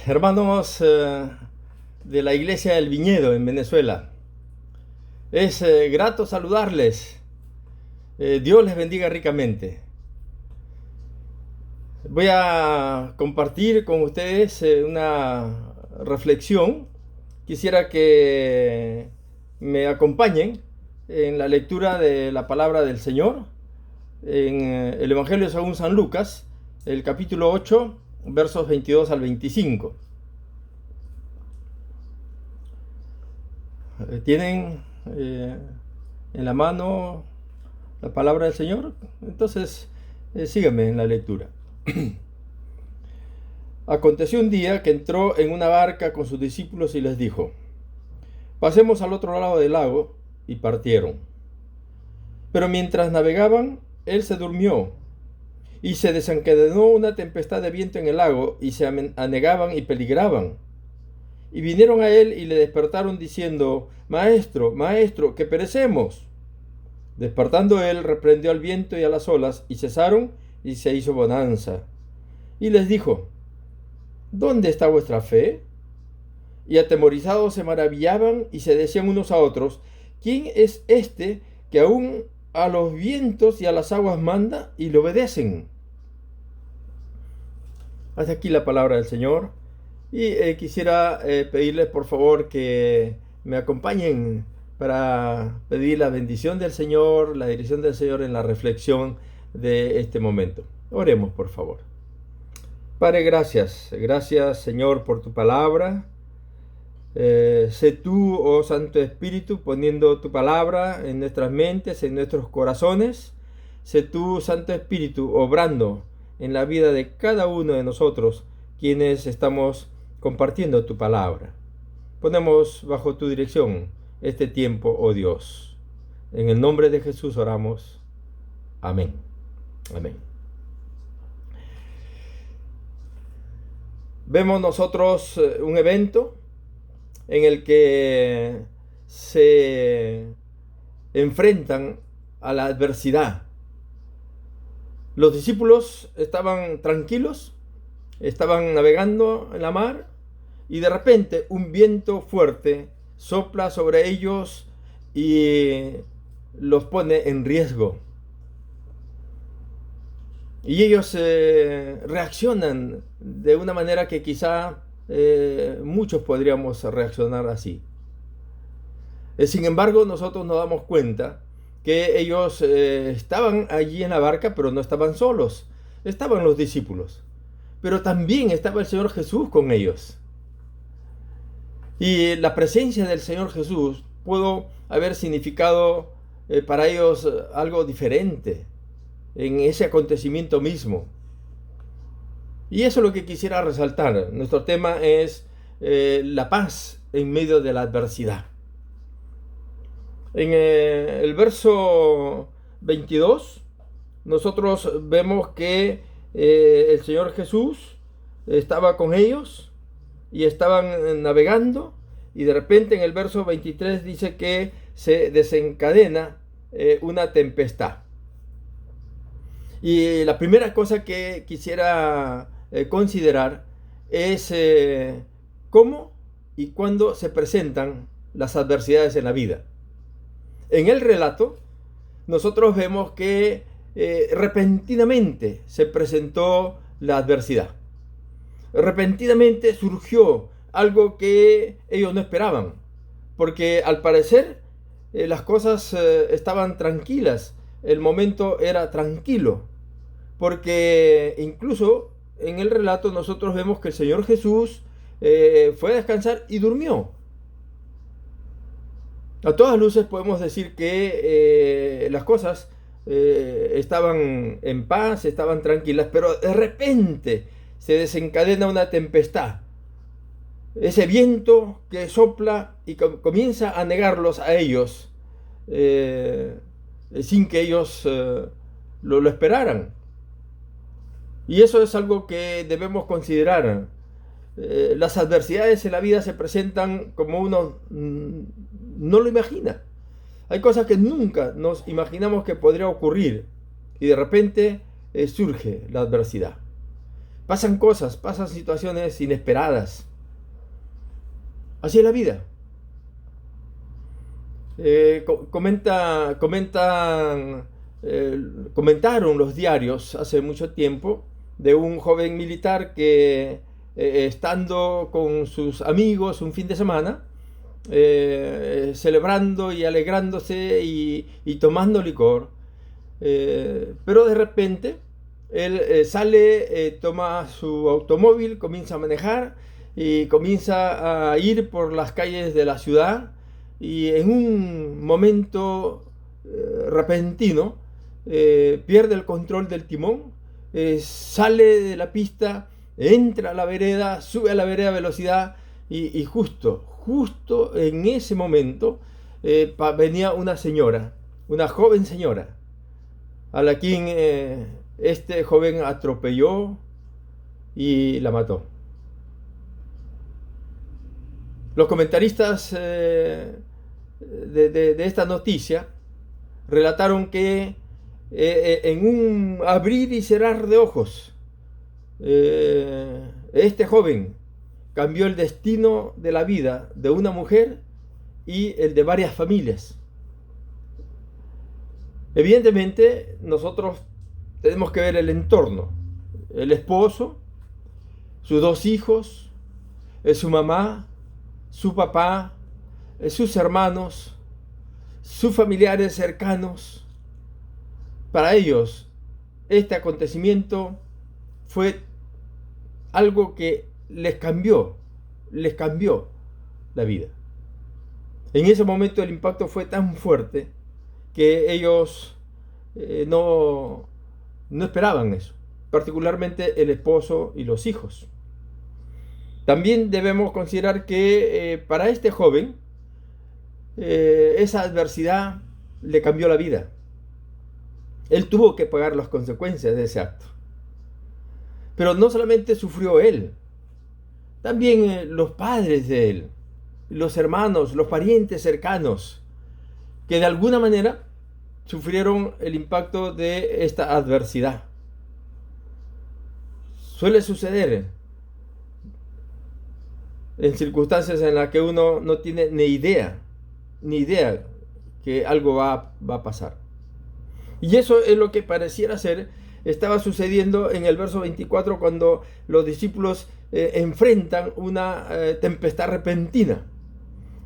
Hermanos de la Iglesia del Viñedo en Venezuela, es grato saludarles. Dios les bendiga ricamente. Voy a compartir con ustedes una reflexión. Quisiera que me acompañen en la lectura de la palabra del Señor en el Evangelio según San Lucas, el capítulo 8, versos 22 al 25. ¿Tienen en la mano la palabra del Señor? Entonces, síganme en la lectura. Aconteció un día que entró en una barca con sus discípulos y les dijo: pasemos al otro lado del lago, y partieron. Pero mientras navegaban, él se durmió, y se desencadenó una tempestad de viento en el lago, y se anegaban y peligraban. Y vinieron a él y le despertaron diciendo: Maestro, maestro, que perecemos. Despertando él, reprendió al viento y a las olas, y cesaron, y se hizo bonanza. Y les dijo: ¿dónde está vuestra fe? Y atemorizados se maravillaban y se decían unos a otros: ¿quién es este que aún a los vientos y a las aguas manda y le obedecen? Hasta aquí la palabra del Señor. Y quisiera pedirles por favor que me acompañen para pedir la bendición del Señor, la dirección del Señor en la reflexión de este momento. Oremos por favor. Padre, gracias Señor por tu palabra. Sé tú, oh Santo Espíritu, poniendo tu palabra en nuestras mentes, en nuestros corazones. Sé tú, Santo Espíritu, obrando en la vida de cada uno de nosotros, quienes estamos compartiendo tu palabra. Ponemos bajo tu dirección este tiempo, oh Dios. En el nombre de Jesús oramos. Amén. Amén. Vemos nosotros un evento en el que se enfrentan a la adversidad. Los discípulos estaban tranquilos, estaban navegando en la mar, y de repente un viento fuerte sopla sobre ellos y los pone en riesgo. Y ellos reaccionan de una manera que quizá muchos podríamos reaccionar así. Sin embargo, nosotros nos damos cuenta que ellos estaban allí en la barca, pero no estaban solos. Estaban los discípulos, pero también estaba el Señor Jesús con ellos. Y la presencia del Señor Jesús pudo haber significado para ellos algo diferente en ese acontecimiento mismo. Y eso es lo que quisiera resaltar. Nuestro tema es la paz en medio de la adversidad. En el verso 22, nosotros vemos que el Señor Jesús estaba con ellos y estaban navegando, y de repente en el verso 23 dice que se desencadena una tempestad. Y la primera cosa que quisiera considerar es cómo y cuándo se presentan las adversidades en la vida. En el relato, nosotros vemos que repentinamente se presentó la adversidad. Repentinamente surgió algo que ellos no esperaban, porque al parecer las cosas estaban tranquilas, el momento era tranquilo, porque incluso en el relato nosotros vemos que el Señor Jesús fue a descansar y durmió. A todas luces podemos decir que las cosas estaban en paz, estaban tranquilas, pero de repente se desencadena una tempestad. Ese viento que sopla y comienza a negarlos a ellos sin que ellos lo esperaran. Y eso es algo que debemos considerar. Las adversidades en la vida se presentan como uno no lo imagina. Hay cosas que nunca nos imaginamos que podría ocurrir, y de repente surge la adversidad. Pasan cosas, pasan situaciones inesperadas. Así es la vida. Comentaron los diarios hace mucho tiempo de un joven militar que estando con sus amigos un fin de semana, celebrando y alegrándose y tomando licor, pero de repente él sale, toma su automóvil, comienza a manejar y comienza a ir por las calles de la ciudad, y en un momento repentino pierde el control del timón, sale de la pista, entra a la vereda, sube a la vereda a velocidad y justo en ese momento venía una señora, una joven señora, a la quien este joven atropelló y la mató. Los comentaristas de esta noticia relataron que en un abrir y cerrar de ojos, este joven cambió el destino de la vida de una mujer y el de varias familias. Evidentemente, nosotros tenemos que ver el entorno: el esposo, sus dos hijos, su mamá, su papá, sus hermanos, sus familiares cercanos. Para ellos, este acontecimiento fue algo que les cambió la vida. En ese momento el impacto fue tan fuerte que ellos no esperaban eso, particularmente el esposo y los hijos. También debemos considerar que para este joven esa adversidad le cambió la vida. Él tuvo que pagar las consecuencias de ese acto. Pero no solamente sufrió él, también los padres de él, los hermanos, los parientes cercanos, que de alguna manera sufrieron el impacto de esta adversidad. Suele suceder en circunstancias en las que uno no tiene ni idea que algo va a pasar. Y eso es lo que pareciera ser estaba sucediendo en el verso 24, cuando los discípulos enfrentan una tempestad repentina.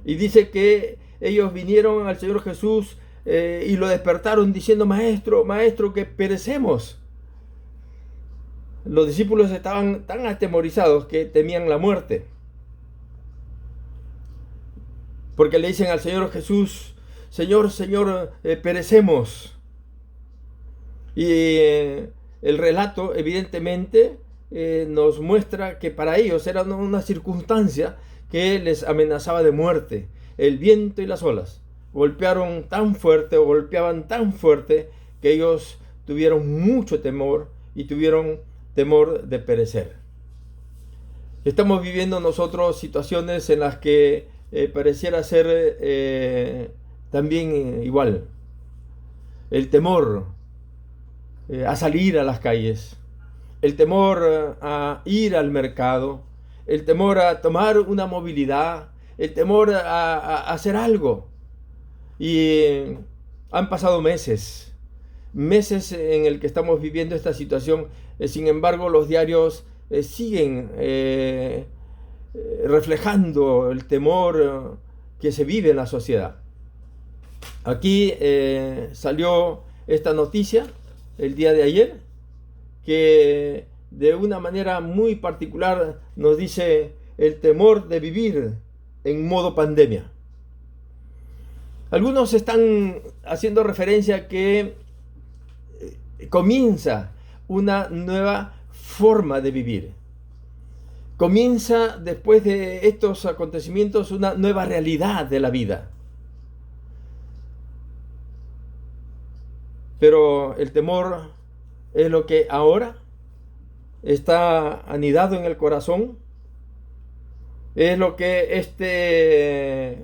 Y dice que ellos vinieron al Señor Jesús y lo despertaron diciendo: Maestro, Maestro, que perecemos. Los discípulos estaban tan atemorizados que temían la muerte, porque le dicen al Señor Jesús: Señor, Señor, perecemos. Y el relato evidentemente nos muestra que para ellos era una circunstancia que les amenazaba de muerte. El viento y las olas golpeaban tan fuerte que ellos tuvieron mucho temor y tuvieron temor de perecer. Estamos viviendo nosotros situaciones en las que pareciera ser también igual. El temor a salir a las calles, el temor a ir al mercado, el temor a tomar una movilidad, el temor a hacer algo. Y han pasado meses en el que estamos viviendo esta situación. Sin embargo, los diarios siguen reflejando el temor que se vive en la sociedad. Aquí salió esta noticia el día de ayer, que de una manera muy particular nos dice el temor de vivir en modo pandemia. Algunos están haciendo referencia a que comienza una nueva forma de vivir. Comienza, después de estos acontecimientos, una nueva realidad de la vida. Pero el temor es lo que ahora está anidado en el corazón. Es lo que este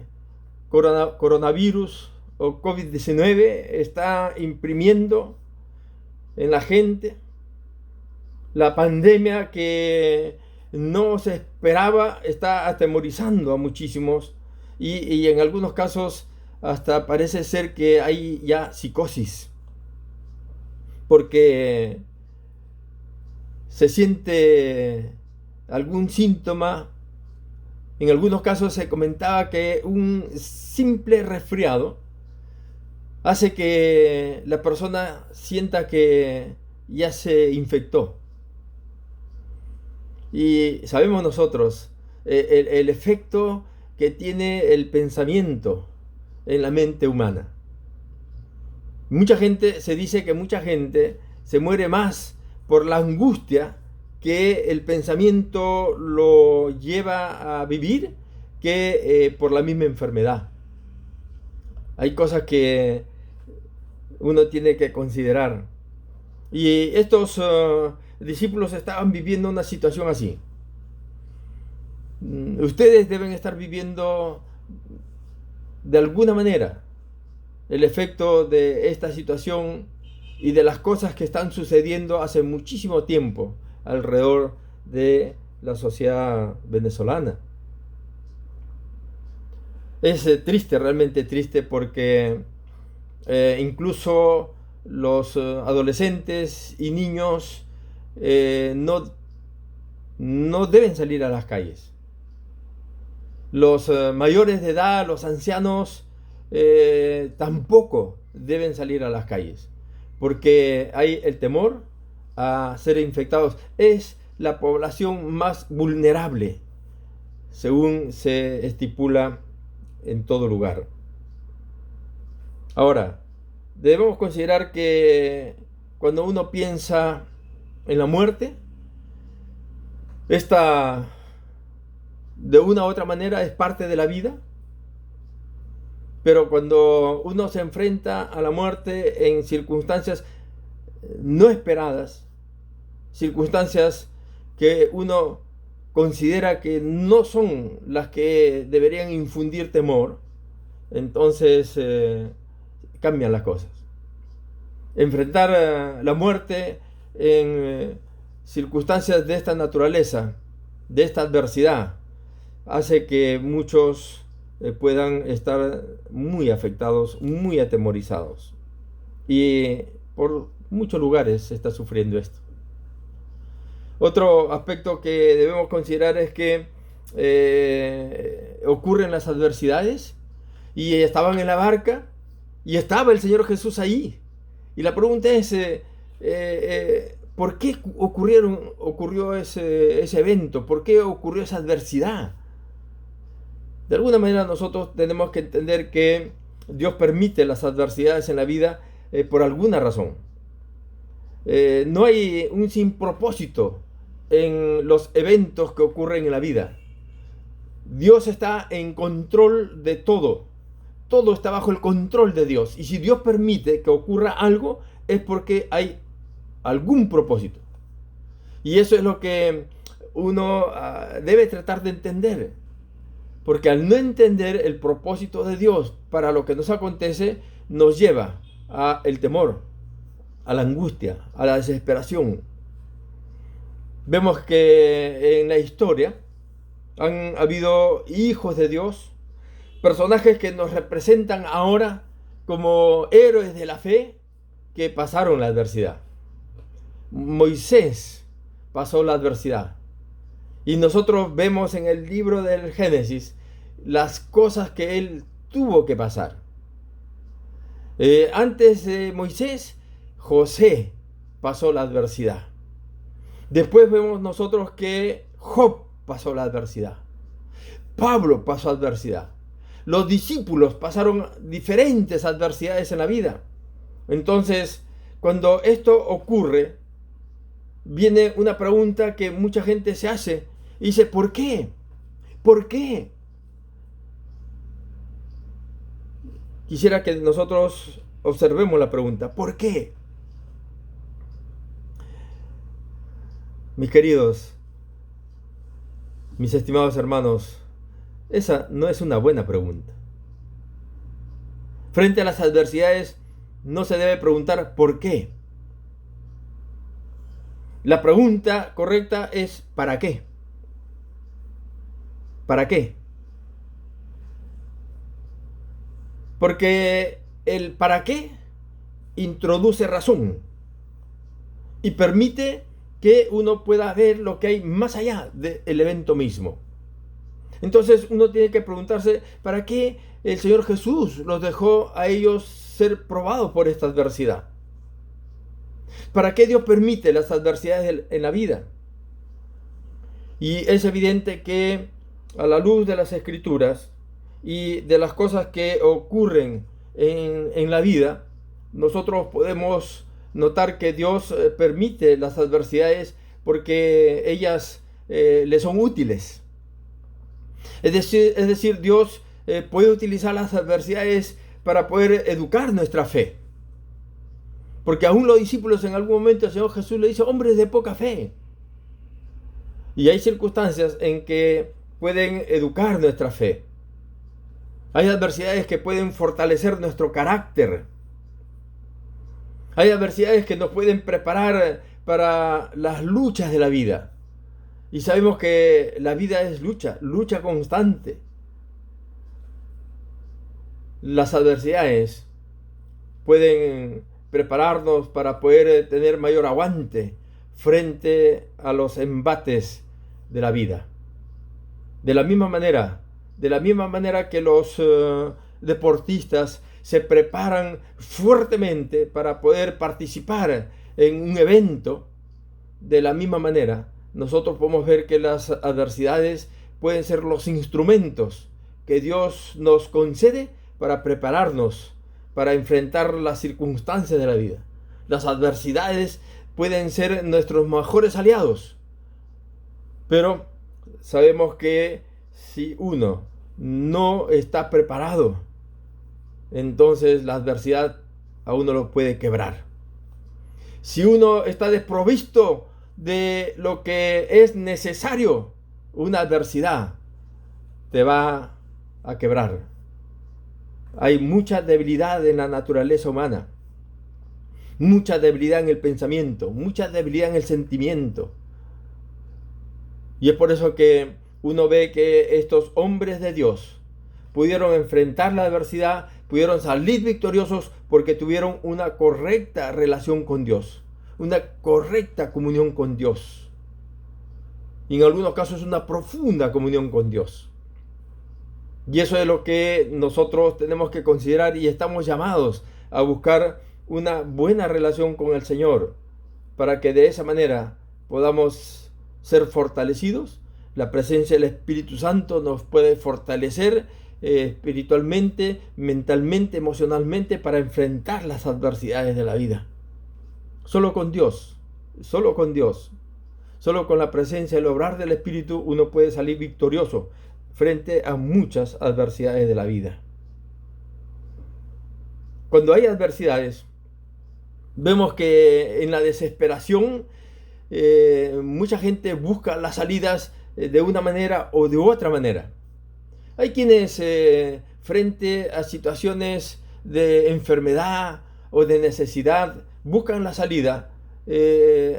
coronavirus o COVID-19 está imprimiendo en la gente. La pandemia que no se esperaba está atemorizando a muchísimos y en algunos casos hasta parece ser que hay ya psicosis, porque se siente algún síntoma. En algunos casos se comentaba que un simple resfriado hace que la persona sienta que ya se infectó. Y sabemos nosotros el efecto que tiene el pensamiento en la mente humana. Mucha gente, se dice que mucha gente se muere más por la angustia que el pensamiento lo lleva a vivir que por la misma enfermedad. Hay cosas que uno tiene que considerar. Y estos discípulos estaban viviendo una situación así. Ustedes deben estar viviendo de alguna manera el efecto de esta situación y de las cosas que están sucediendo hace muchísimo tiempo alrededor de la sociedad venezolana. Es triste, realmente triste, porque incluso los adolescentes y niños no deben salir a las calles. Los mayores de edad, los ancianos, tampoco deben salir a las calles, porque hay el temor a ser infectados. Es la población más vulnerable, según se estipula en todo lugar. Ahora, debemos considerar que cuando uno piensa en la muerte, esta de una u otra manera es parte de la vida, pero cuando uno se enfrenta a la muerte en circunstancias no esperadas, circunstancias que uno considera que no son las que deberían infundir temor, entonces cambian las cosas. Enfrentar la muerte en circunstancias de esta naturaleza, de esta adversidad, hace que muchos puedan estar muy afectados, muy atemorizados. Y por muchos lugares se está sufriendo esto. Otro aspecto que debemos considerar es que ocurren las adversidades y estaban en la barca y estaba el Señor Jesús ahí. Y la pregunta es, ¿por qué ocurrió ese evento? ¿Por qué ocurrió esa adversidad? De alguna manera nosotros tenemos que entender que Dios permite las adversidades en la vida por alguna razón. No hay un sin propósito en los eventos que ocurren en la vida. Dios está en control de todo. Todo está bajo el control de Dios. Y si Dios permite que ocurra algo, es porque hay algún propósito. Y eso es lo que uno debe tratar de entender. Porque al no entender el propósito de Dios para lo que nos acontece, nos lleva al temor, a la angustia, a la desesperación. Vemos que en la historia han habido hijos de Dios, personajes que nos representan ahora como héroes de la fe que pasaron la adversidad. Moisés pasó la adversidad. Y nosotros vemos en el libro del Génesis las cosas que él tuvo que pasar. Antes de Moisés, José pasó la adversidad. Después vemos nosotros que Job pasó la adversidad. Pablo pasó adversidad. Los discípulos pasaron diferentes adversidades en la vida. Entonces, cuando esto ocurre, viene una pregunta que mucha gente se hace y dice, ¿por qué? ¿Por qué? Quisiera que nosotros observemos la pregunta, ¿por qué? Mis queridos, mis estimados hermanos, esa no es una buena pregunta. Frente a las adversidades no se debe preguntar ¿por qué? La pregunta correcta es ¿para qué? ¿Para qué? Porque el para qué introduce razón y permite que uno pueda ver lo que hay más allá del evento mismo. Entonces uno tiene que preguntarse, ¿para qué el Señor Jesús los dejó a ellos ser probados por esta adversidad? ¿Para qué Dios permite las adversidades en la vida? Y es evidente que a la luz de las Escrituras y de las cosas que ocurren en la vida, nosotros podemos notar que Dios permite las adversidades porque ellas le son útiles. Es decir, Dios puede utilizar las adversidades para poder educar nuestra fe. Porque aún los discípulos en algún momento el Señor Jesús le dice, hombres de poca fe. Y hay circunstancias en que pueden educar nuestra fe. Hay adversidades que pueden fortalecer nuestro carácter. Hay adversidades que nos pueden preparar para las luchas de la vida. Y sabemos que la vida es lucha constante. Las adversidades pueden prepararnos para poder tener mayor aguante frente a los embates de la vida. De la misma manera que los deportistas se preparan fuertemente para poder participar en un evento, de la misma manera nosotros podemos ver que las adversidades pueden ser los instrumentos que Dios nos concede para prepararnos para enfrentar las circunstancias de la vida. Las adversidades pueden ser nuestros mejores aliados, pero sabemos que si uno no está preparado, entonces la adversidad a uno lo puede quebrar. Si uno está desprovisto de lo que es necesario, una adversidad te va a quebrar. Hay mucha debilidad en la naturaleza humana, mucha debilidad en el pensamiento, mucha debilidad en el sentimiento. Y es por eso que uno ve que estos hombres de Dios pudieron enfrentar la adversidad, pudieron salir victoriosos porque tuvieron una correcta relación con Dios, una correcta comunión con Dios. Y en algunos casos una profunda comunión con Dios. Y eso es lo que nosotros tenemos que considerar y estamos llamados a buscar una buena relación con el Señor para que de esa manera podamos ser fortalecidos. La presencia del Espíritu Santo nos puede fortalecer espiritualmente, mentalmente, emocionalmente para enfrentar las adversidades de la vida. Solo con Dios, solo con Dios, solo con la presencia y el obrar del Espíritu uno puede salir victorioso frente a muchas adversidades de la vida. Cuando hay adversidades, vemos que en la desesperación mucha gente busca las salidas de una manera o de otra manera. Hay quienes frente a situaciones de enfermedad o de necesidad buscan la salida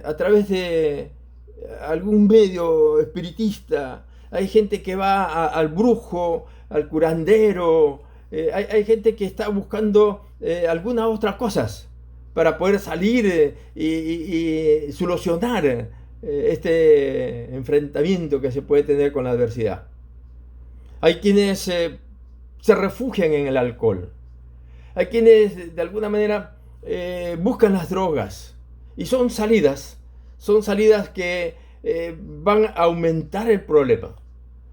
a través de algún medio espiritista. Hay gente que va al brujo, al curandero. Hay gente que está buscando algunas otras cosas para poder salir y solucionar este enfrentamiento que se puede tener con la adversidad. Hay quienes se refugian en el alcohol. Hay quienes de alguna manera buscan las drogas. Y son salidas que van a aumentar el problema.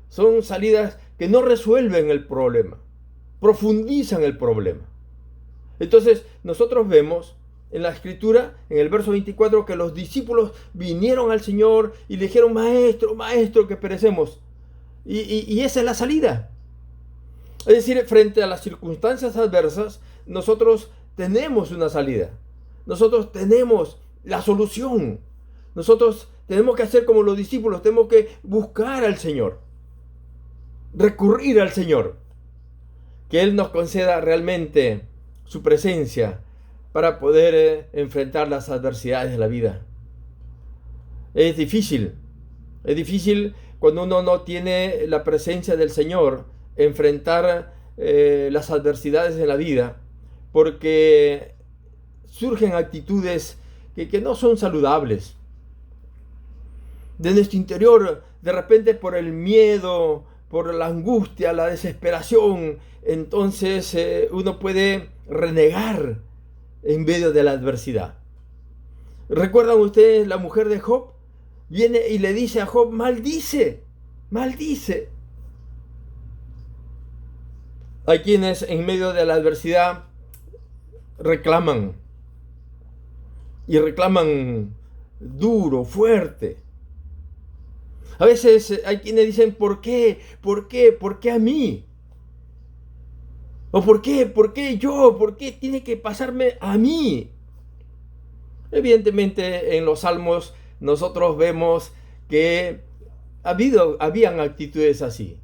Son salidas que no resuelven el problema, profundizan el problema. Entonces nosotros vemos en la Escritura, en el verso 24, que los discípulos vinieron al Señor y le dijeron, maestro, maestro, que perecemos. Y esa es la salida. Es decir, frente a las circunstancias adversas, nosotros tenemos una salida. Nosotros tenemos la solución. Nosotros tenemos que hacer como los discípulos, tenemos que buscar al Señor, recurrir al Señor, que Él nos conceda realmente su presencia para poder enfrentar las adversidades de la vida. Es difícil cuando uno no tiene la presencia del Señor, enfrentar las adversidades de la vida, porque surgen actitudes que no son saludables. De nuestro interior, de repente por el miedo, por la angustia, la desesperación, entonces uno puede renegar en medio de la adversidad. ¿Recuerdan ustedes la mujer de Job? Viene y le dice a Job, maldice, maldice. Hay quienes en medio de la adversidad reclaman, y reclaman duro, fuerte. A veces hay quienes dicen, ¿por qué? ¿Por qué? ¿Por qué a mí? ¿O por qué? ¿Por qué yo? ¿Por qué tiene que pasarme a mí? Evidentemente en los salmos nosotros vemos que habían actitudes así,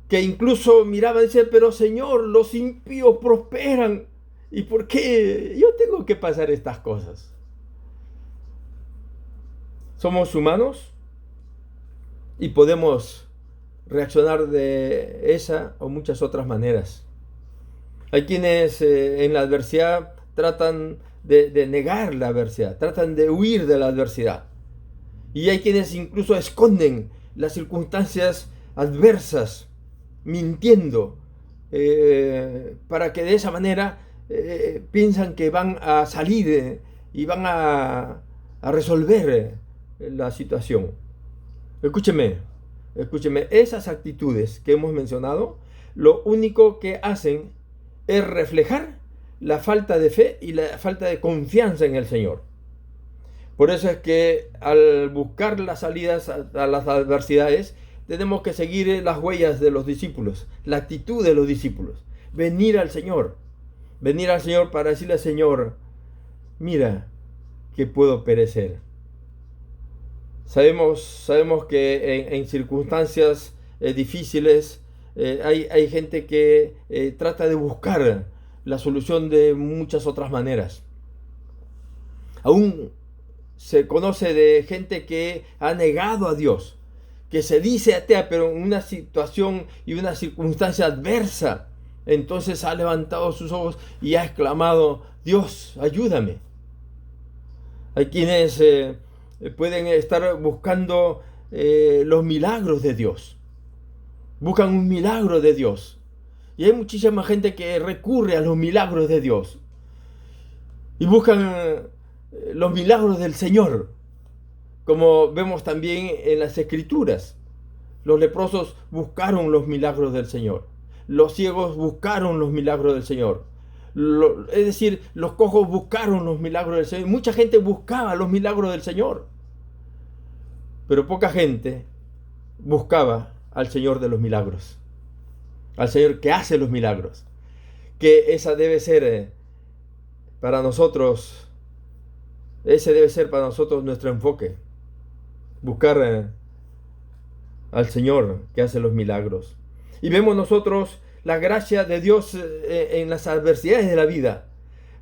que incluso miraban y decían, pero Señor, los impíos prosperan, ¿y por qué yo tengo que pasar estas cosas? Somos humanos y podemos reaccionar de esa o muchas otras maneras. Hay quienes en la adversidad tratan de negar la adversidad, tratan de huir de la adversidad. Y hay quienes incluso esconden las circunstancias adversas, mintiendo, para que de esa manera piensan que van a salir y van a resolver la situación. Escúcheme, esas actitudes que hemos mencionado, lo único que hacen es reflejar la falta de fe y la falta de confianza en el Señor. Por eso es que al buscar las salidas a las adversidades, tenemos que seguir las huellas de los discípulos, la actitud de los discípulos. Venir al Señor para decirle al Señor, mira que puedo perecer. Sabemos que en circunstancias difíciles hay gente que trata de buscar la solución de muchas otras maneras. Aún se conoce de gente que ha negado a Dios, que se dice atea, pero en una situación y una circunstancia adversa, entonces ha levantado sus ojos y ha exclamado, Dios, ayúdame. Hay quienes pueden estar buscando los milagros de Dios. Buscan un milagro de Dios. Y hay muchísima gente que recurre a los milagros de Dios. Y buscan los milagros del Señor. Como vemos también en las Escrituras. Los leprosos buscaron los milagros del Señor. Los ciegos buscaron los milagros del Señor. Es decir, los cojos buscaron los milagros del Señor. Mucha gente buscaba los milagros del Señor. Pero poca gente buscaba al Señor de los milagros. Al Señor que hace los milagros. Que esa debe ser para nosotros, ese debe ser para nosotros nuestro enfoque. Buscar al Señor que hace los milagros. Y vemos nosotros la gracia de Dios en las adversidades de la vida.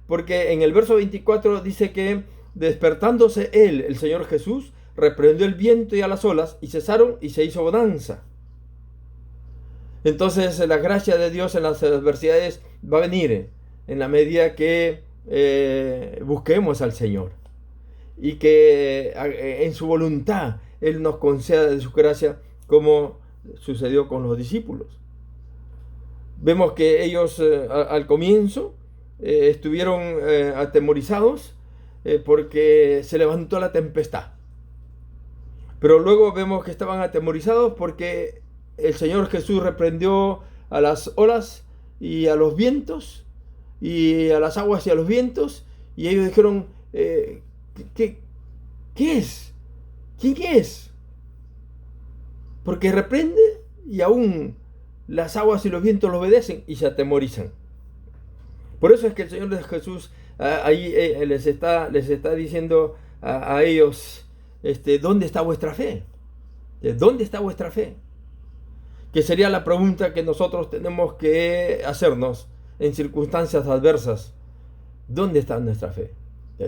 Porque en el verso 24 dice que despertándose él, el Señor Jesús, reprendió el viento y a las olas y cesaron y se hizo bonanza. Entonces la gracia de Dios en las adversidades va a venir en la medida que busquemos al Señor. Y que en su voluntad Él nos conceda de su gracia, como sucedió con los discípulos. Vemos que ellos al comienzo estuvieron atemorizados porque se levantó la tempestad. Pero luego vemos que estaban atemorizados porque el Señor Jesús reprendió a las olas y a los vientos, y a las aguas y a los vientos, y ellos dijeron, ¿qué es? ¿Quién es? Porque reprende y aún las aguas y los vientos lo obedecen y se atemorizan. Por eso es que el Señor Jesús ahí les está diciendo a ellos, ¿dónde está vuestra fe? ¿Dónde está vuestra fe? Que sería la pregunta que nosotros tenemos que hacernos en circunstancias adversas. ¿Dónde está nuestra fe?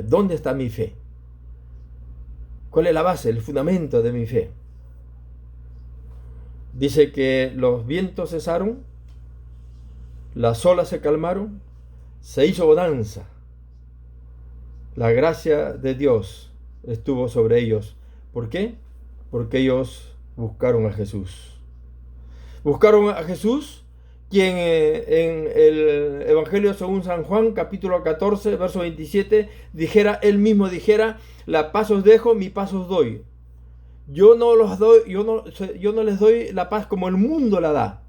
¿Dónde está mi fe? ¿Cuál es la base, el fundamento de mi fe? Dice que los vientos cesaron, las olas se calmaron, se hizo bonanza. La gracia de Dios estuvo sobre ellos. ¿Por qué? Porque ellos buscaron a Jesús. Buscaron a Jesús, quien en el Evangelio según San Juan, capítulo 14, verso 27, él mismo dijera, la paz os dejo, mi paz os doy. Yo no les doy la paz como el mundo la da.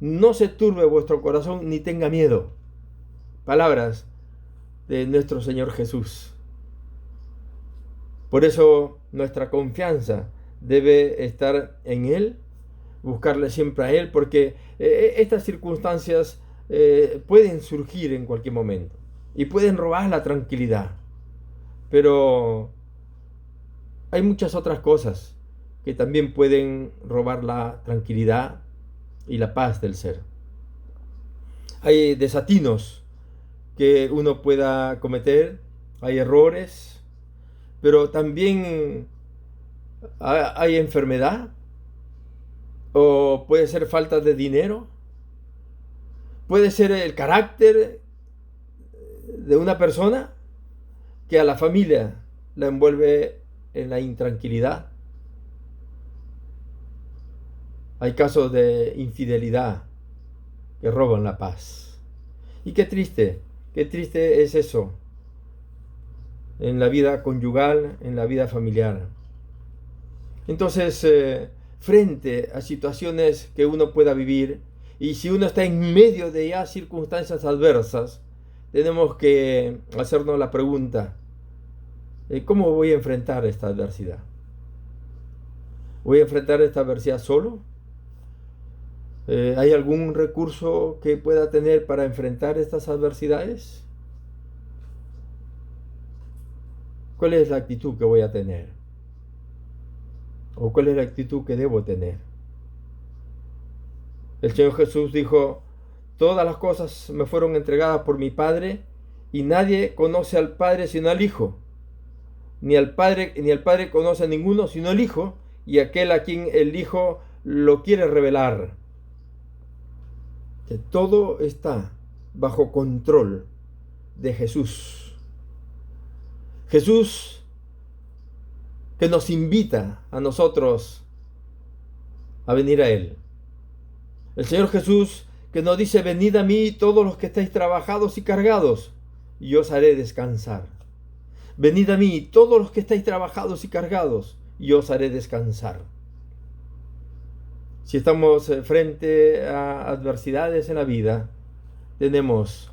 No se turbe vuestro corazón ni tenga miedo. Palabras de nuestro Señor Jesús. Por eso nuestra confianza debe estar en Él, buscarle siempre a Él, porque estas circunstancias pueden surgir en cualquier momento y pueden robar la tranquilidad. Pero hay muchas otras cosas que también pueden robar la tranquilidad y la paz del ser. Hay desatinos que uno pueda cometer, hay errores, pero también hay enfermedad, o puede ser falta de dinero, puede ser el carácter de una persona que a la familia la envuelve en la intranquilidad. Hay casos de infidelidad que roban la paz. Y qué triste es eso en la vida conyugal, en la vida familiar. Entonces, frente a situaciones que uno pueda vivir, y si uno está en medio de ya circunstancias adversas, tenemos que hacernos la pregunta, ¿cómo voy a enfrentar esta adversidad? ¿Voy a enfrentar esta adversidad solo? ¿Hay algún recurso que pueda tener para enfrentar estas adversidades? ¿Cuál es la actitud que voy a tener? ¿O cuál es la actitud que debo tener? El Señor Jesús dijo, todas las cosas me fueron entregadas por mi Padre, y nadie conoce al Padre sino al Hijo. Ni el Padre conoce a ninguno sino el Hijo, y aquel a quien el Hijo lo quiere revelar. Que todo está bajo control de Jesús. Jesús que nos invita a nosotros a venir a Él. El Señor Jesús que nos dice, venid a mí todos los que estáis trabajados y cargados, y yo os haré descansar. Venid a mí todos los que estáis trabajados y cargados, y yo os haré descansar. Si estamos frente a adversidades en la vida, tenemos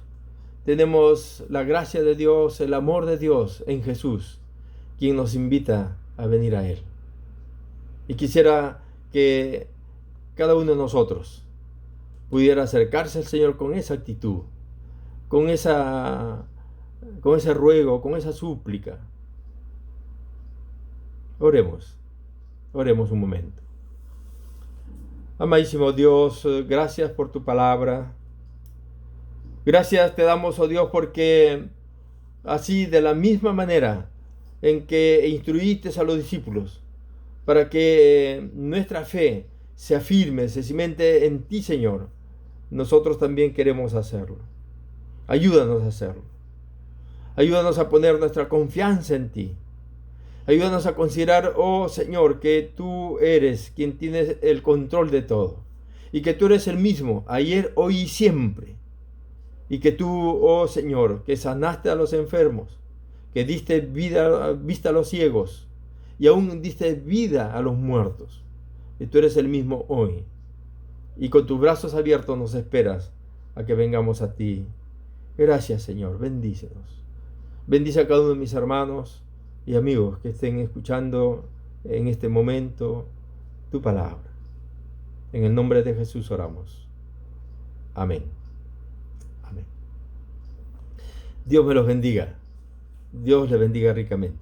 la gracia de Dios, el amor de Dios en Jesús, quien nos invita a venir a Él. Y quisiera que cada uno de nosotros pudiera acercarse al Señor con esa actitud, con ese ruego, con esa súplica. Oremos un momento. Amadísimo Dios, gracias por tu palabra. Gracias te damos, oh Dios, porque así de la misma manera en que instruiste a los discípulos, para que nuestra fe se afirme, se cimente en ti, Señor, nosotros también queremos hacerlo. Ayúdanos a hacerlo. Ayúdanos a poner nuestra confianza en ti. Ayúdanos a considerar, oh Señor, que tú eres quien tienes el control de todo. Y que tú eres el mismo, ayer, hoy y siempre. Y que tú, oh Señor, que sanaste a los enfermos, que diste vista a los ciegos, y aún diste vida a los muertos. Y tú eres el mismo hoy. Y con tus brazos abiertos nos esperas a que vengamos a ti. Gracias, Señor, bendícenos. Bendice a cada uno de mis hermanos y amigos que estén escuchando en este momento tu palabra. En el nombre de Jesús oramos. Amén. Amén. Dios me los bendiga. Dios les bendiga ricamente.